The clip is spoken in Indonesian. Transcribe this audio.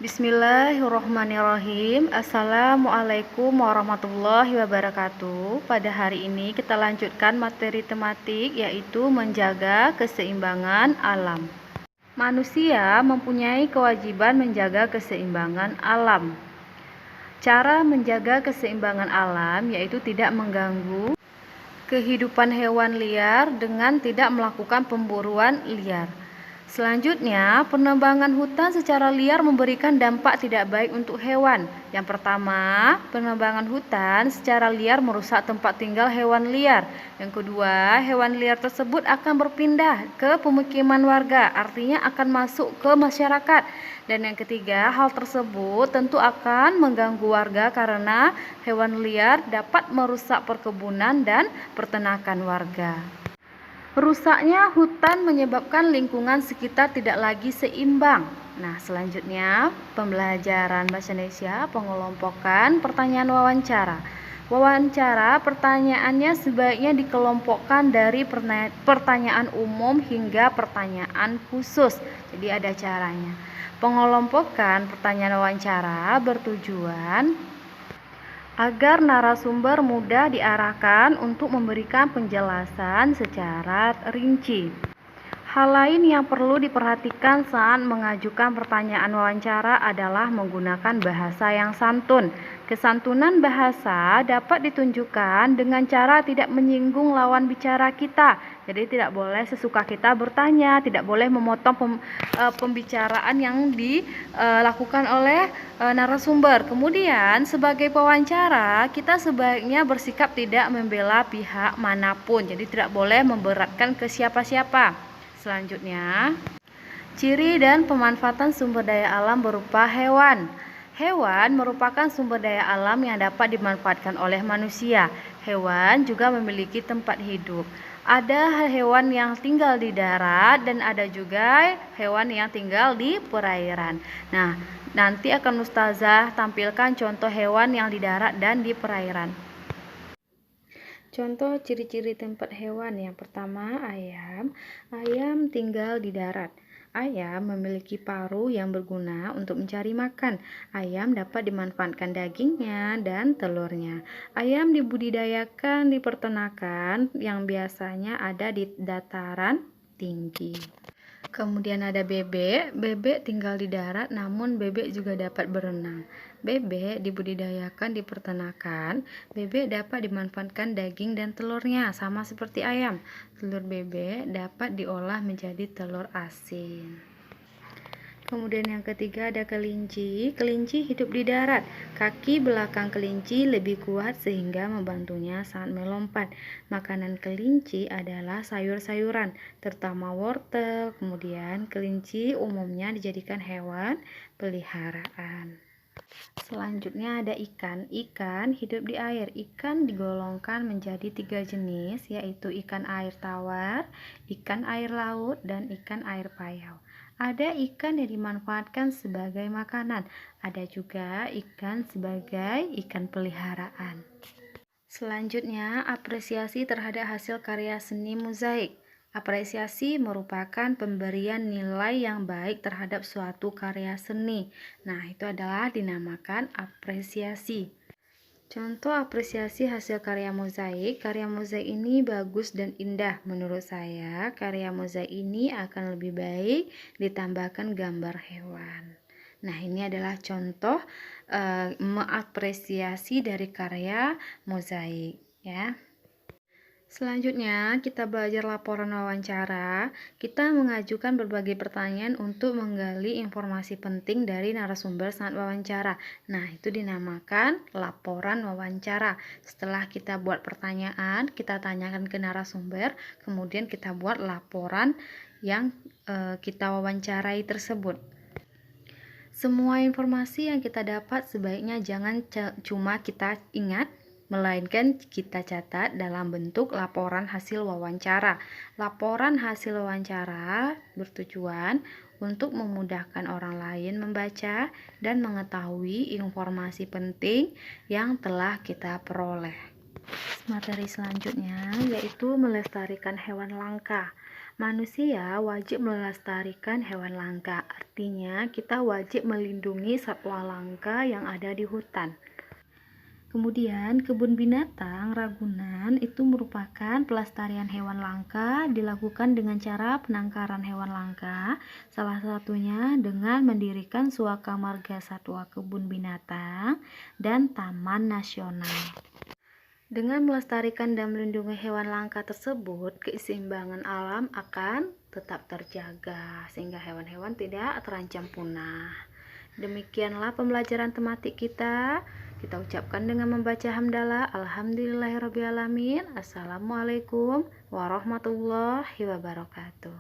Bismillahirrohmanirrohim. Assalamualaikum warahmatullahi wabarakatuh. Pada hari ini kita lanjutkan materi tematik yaitu menjaga keseimbangan alam. Manusia mempunyai kewajiban menjaga keseimbangan alam. Cara menjaga keseimbangan alam yaitu tidak mengganggu kehidupan hewan liar dengan tidak melakukan pemburuan liar. Selanjutnya, penebangan hutan secara liar memberikan dampak tidak baik untuk hewan. Yang pertama, penebangan hutan secara liar merusak tempat tinggal hewan liar. Yang kedua, hewan liar tersebut akan berpindah ke pemukiman warga, artinya akan masuk ke masyarakat. Dan yang ketiga, hal tersebut tentu akan mengganggu warga karena hewan liar dapat merusak perkebunan dan peternakan warga. Rusaknya hutan menyebabkan lingkungan sekitar tidak lagi seimbang. Nah, selanjutnya pembelajaran bahasa Indonesia, pengelompokan pertanyaan wawancara. Wawancara pertanyaannya sebaiknya dikelompokkan dari pertanyaan umum hingga pertanyaan khusus. Jadi ada caranya. Pengelompokan pertanyaan wawancara bertujuan agar narasumber mudah diarahkan untuk memberikan penjelasan secara rinci. Hal lain yang perlu diperhatikan saat mengajukan pertanyaan wawancara adalah menggunakan bahasa yang santun. Kesantunan bahasa dapat ditunjukkan dengan cara tidak menyinggung lawan bicara kita. Jadi tidak boleh sesuka kita bertanya, tidak boleh memotong pembicaraan yang dilakukan oleh narasumber. Kemudian sebagai pewawancara, kita sebaiknya bersikap tidak membela pihak manapun. Jadi tidak boleh memberatkan ke siapa-siapa. Selanjutnya, ciri dan pemanfaatan sumber daya alam berupa hewan. Hewan merupakan sumber daya alam yang dapat dimanfaatkan oleh manusia. Hewan juga memiliki tempat hidup. Ada hewan yang tinggal di darat dan ada juga hewan yang tinggal di perairan. Nah, nanti akan Ustazah tampilkan contoh hewan yang di darat dan di perairan. Contoh ciri-ciri tempat hewan. Yang pertama, ayam. Ayam tinggal di darat. Ayam memiliki paruh yang berguna untuk mencari makan. Ayam dapat dimanfaatkan dagingnya dan telurnya. Ayam dibudidayakan di peternakan yang biasanya ada di dataran tinggi. Kemudian ada bebek. Bebek tinggal di darat, namun bebek juga dapat berenang. Bebek dibudidayakan di peternakan. Bebek dapat dimanfaatkan daging dan telurnya, sama seperti ayam. Telur bebek dapat diolah menjadi telur asin. Kemudian yang ketiga ada kelinci. Kelinci hidup di darat. Kaki belakang kelinci lebih kuat sehingga membantunya saat melompat. Makanan kelinci adalah sayur-sayuran, terutama wortel. Kemudian kelinci umumnya dijadikan hewan peliharaan. Selanjutnya ada ikan. Ikan hidup di air. Ikan digolongkan menjadi 3 jenis, yaitu ikan air tawar, ikan air laut, dan ikan air payau. Ada ikan yang dimanfaatkan sebagai makanan. Ada juga ikan sebagai ikan peliharaan. Selanjutnya, apresiasi terhadap hasil karya seni mozaik. Apresiasi merupakan pemberian nilai yang baik terhadap suatu karya seni. Nah, itu adalah dinamakan apresiasi. Contoh apresiasi hasil karya mozaik. Karya mozaik ini bagus dan indah. Menurut saya, karya mozaik ini akan lebih baik ditambahkan gambar hewan. Nah, ini adalah contoh mengapresiasi dari karya mozaik, ya. Selanjutnya, kita belajar laporan wawancara. Kita mengajukan berbagai pertanyaan untuk menggali informasi penting dari narasumber saat wawancara. Nah, itu dinamakan laporan wawancara. Setelah kita buat pertanyaan, kita tanyakan ke narasumber, kemudian kita buat laporan yang kita wawancarai tersebut. Semua informasi yang kita dapat sebaiknya jangan cuma kita ingat, melainkan kita catat dalam bentuk laporan hasil wawancara. Laporan hasil wawancara bertujuan untuk memudahkan orang lain membaca dan mengetahui informasi penting yang telah kita peroleh. Materi selanjutnya yaitu melestarikan hewan langka. Manusia wajib melestarikan hewan langka, artinya kita wajib melindungi satwa langka yang ada di hutan. Kemudian, kebun binatang Ragunan itu merupakan pelestarian hewan langka dilakukan dengan cara penangkaran hewan langka, salah satunya dengan mendirikan Suaka Marga Satwa Kebun Binatang dan Taman Nasional. Dengan melestarikan dan melindungi hewan langka tersebut, keseimbangan alam akan tetap terjaga sehingga hewan-hewan tidak terancam punah. Demikianlah pembelajaran tematik kita. Kita ucapkan dengan membaca hamdalah. Alhamdulillahirrabbilalamin. Assalamualaikum warahmatullahi wabarakatuh.